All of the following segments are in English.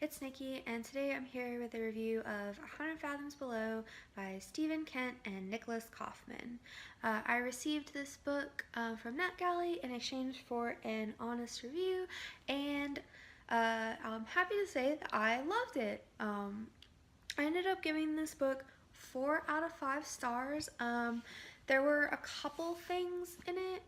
it's Nikki, and today I'm here with a review of 100 Fathoms Below by Stephen Kent and Nicholas Kaufmann. I received this book from NetGalley in exchange for an honest review, and I'm happy to say that I loved it. I ended up giving this book 4 out of 5 stars. There were a couple things in it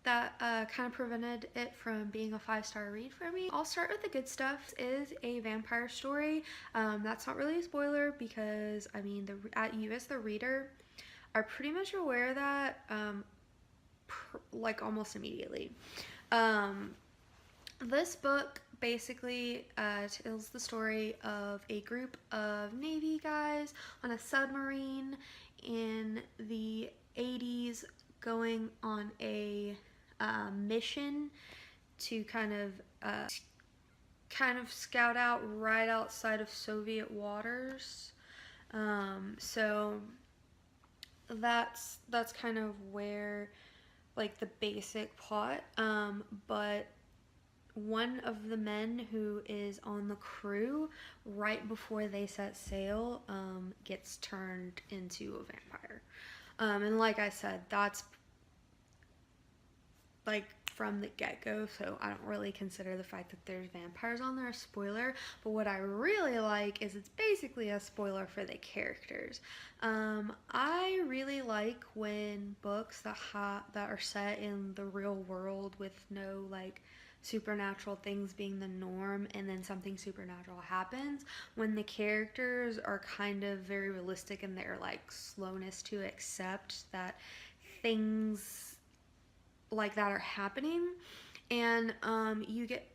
that kind of prevented it from being a 5-star read for me. I'll start with the good stuff. It is a vampire story. That's not really a spoiler because, I mean, you as the reader are pretty much aware that like almost immediately. This book basically tells the story of a group of Navy guys on a submarine in the 80s going on a mission to kind of scout out right outside of Soviet waters. So that's kind of where like the basic plot. But one of the men who is on the crew right before they set sail gets turned into a vampire. And like I said, that's like from the get-go, so I don't really consider the fact that there's vampires on there a spoiler, but what I really like is it's basically a spoiler for the characters. I really like when books that are set in the real world with no like supernatural things being the norm and then something supernatural happens, when the characters are kind of very realistic in their like slowness to accept that things like that are happening, and you get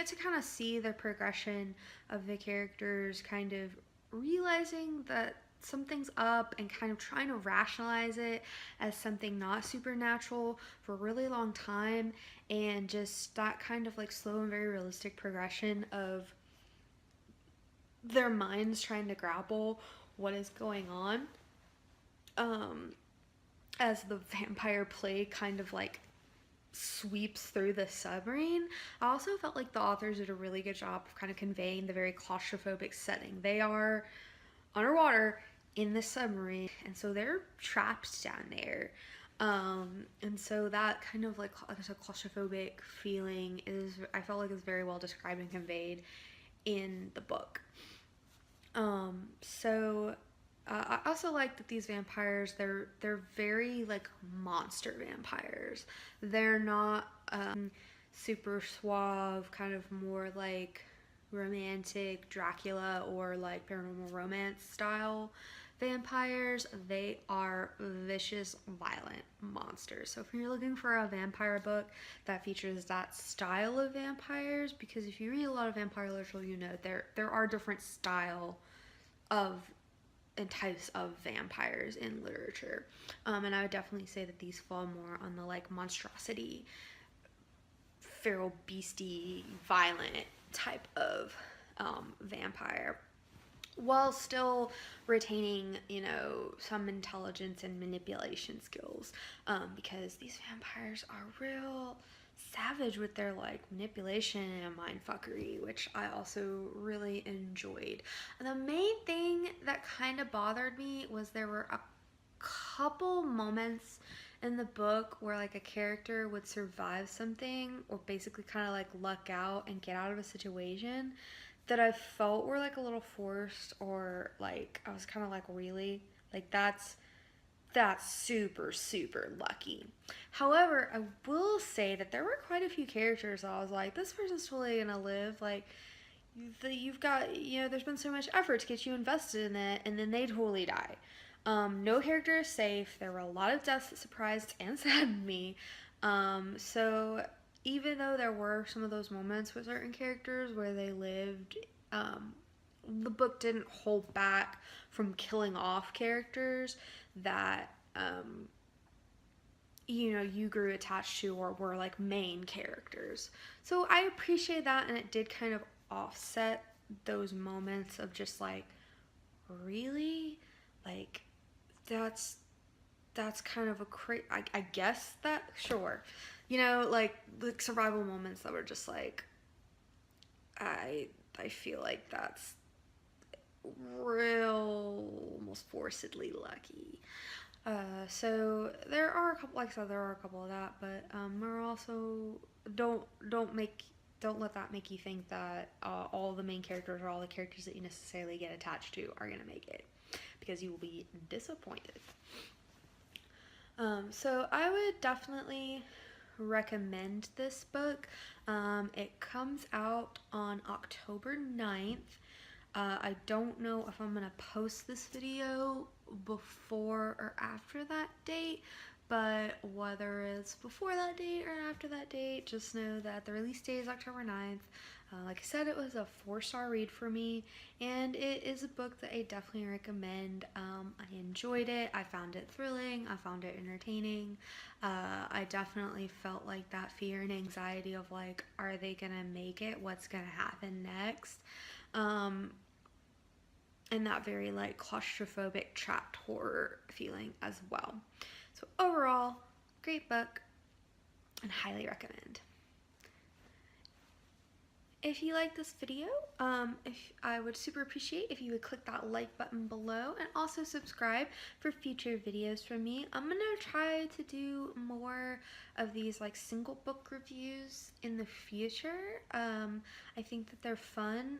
to kind of see the progression of the characters kind of realizing that something's up and kind of trying to rationalize it as something not supernatural for a really long time, and just that kind of like slow and very realistic progression of their minds trying to grapple what is going on as the vampire plague kind of like sweeps through the submarine. I also felt like the authors did a really good job of kind of conveying the very claustrophobic setting. They are underwater in the submarine, and so they're trapped down there. And so that kind of like a claustrophobic feeling I felt like is very well described and conveyed in the book. I also like that these vampires, they're very like monster vampires. They're not super suave, kind of more like romantic Dracula or like paranormal romance style vampires. They are vicious, violent monsters. So if you're looking for a vampire book that features that style of vampires, because if you read a lot of vampire literature, you know there are different style of and types of vampires in literature, and I would definitely say that these fall more on the like monstrosity, feral, beastie, violent type of vampire, while still retaining, you know, some intelligence and manipulation skills, because these vampires are real savage with their like manipulation and mindfuckery, which I also really enjoyed. The main thing that kind of bothered me was there were a couple moments in the book where like a character would survive something or basically kind of like luck out and get out of a situation that I felt were like a little forced, or like I was kind of like, really? Like that's super, super lucky. However, I will say that there were quite a few characters that I was like, this person's totally gonna live. Like, you've got, you know, there's been so much effort to get you invested in it, and then they totally die. No character is safe. There were a lot of deaths that surprised and saddened me. So even though there were some of those moments with certain characters where they lived, the book didn't hold back from killing off characters that you know, you grew attached to or were like main characters. So I appreciate that, and it did kind of offset those moments of just like, really, like that's kind of a I guess that, sure, you know, like survival moments that were just like, I feel like that's real almost forcedly lucky. So there are a couple, like I said, there are a couple of that, but we're also don't don't make don't let that make you think that all the main characters or all the characters that you necessarily get attached to are gonna make it, because you will be disappointed. So I would definitely recommend this book. It comes out on October 9th. I don't know if I'm gonna post this video before or after that date, but whether it's before that date or after that date, just know that the release date is October 9th. Like I said, it was a 4-star read for me, and it is a book that I definitely recommend. I enjoyed it. I found it thrilling. I found it entertaining. I definitely felt like that fear and anxiety of like, are they gonna make it? What's gonna happen next? And that very like claustrophobic trapped horror feeling as well. So overall, great book and highly recommend. If you like this video, I would super appreciate if you would click that like button below and also subscribe for future videos from me. I'm gonna try to do more of these like single book reviews in the future. I think that they're fun.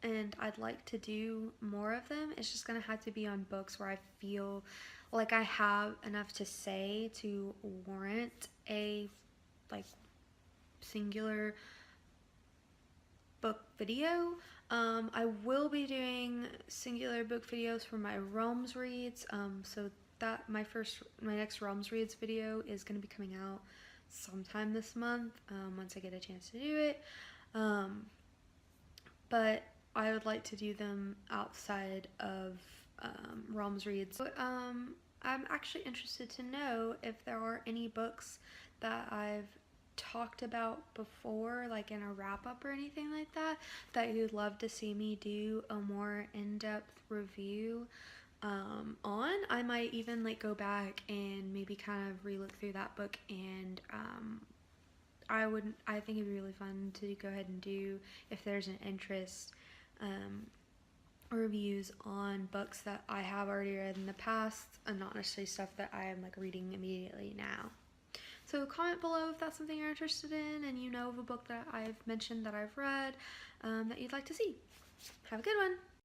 And I'd like to do more of them. It's just gonna have to be on books where I feel like I have enough to say to warrant a like singular book video. I will be doing singular book videos for my Realms reads. So that my next Realms reads video is gonna be coming out sometime this month, once I get a chance to do it. But I would like to do them outside of Realms reads. So, I'm actually interested to know if there are any books that I've talked about before, like in a wrap-up or anything like that, that you'd love to see me do a more in-depth review on. I might even like go back and maybe kind of re-look through that book, and I think it'd be really fun to go ahead and do, if there's an interest, reviews on books that I have already read in the past and not necessarily stuff that I am like reading immediately now. So comment below if that's something you're interested in and you know of a book that I've mentioned that I've read that you'd like to see. Have a good one!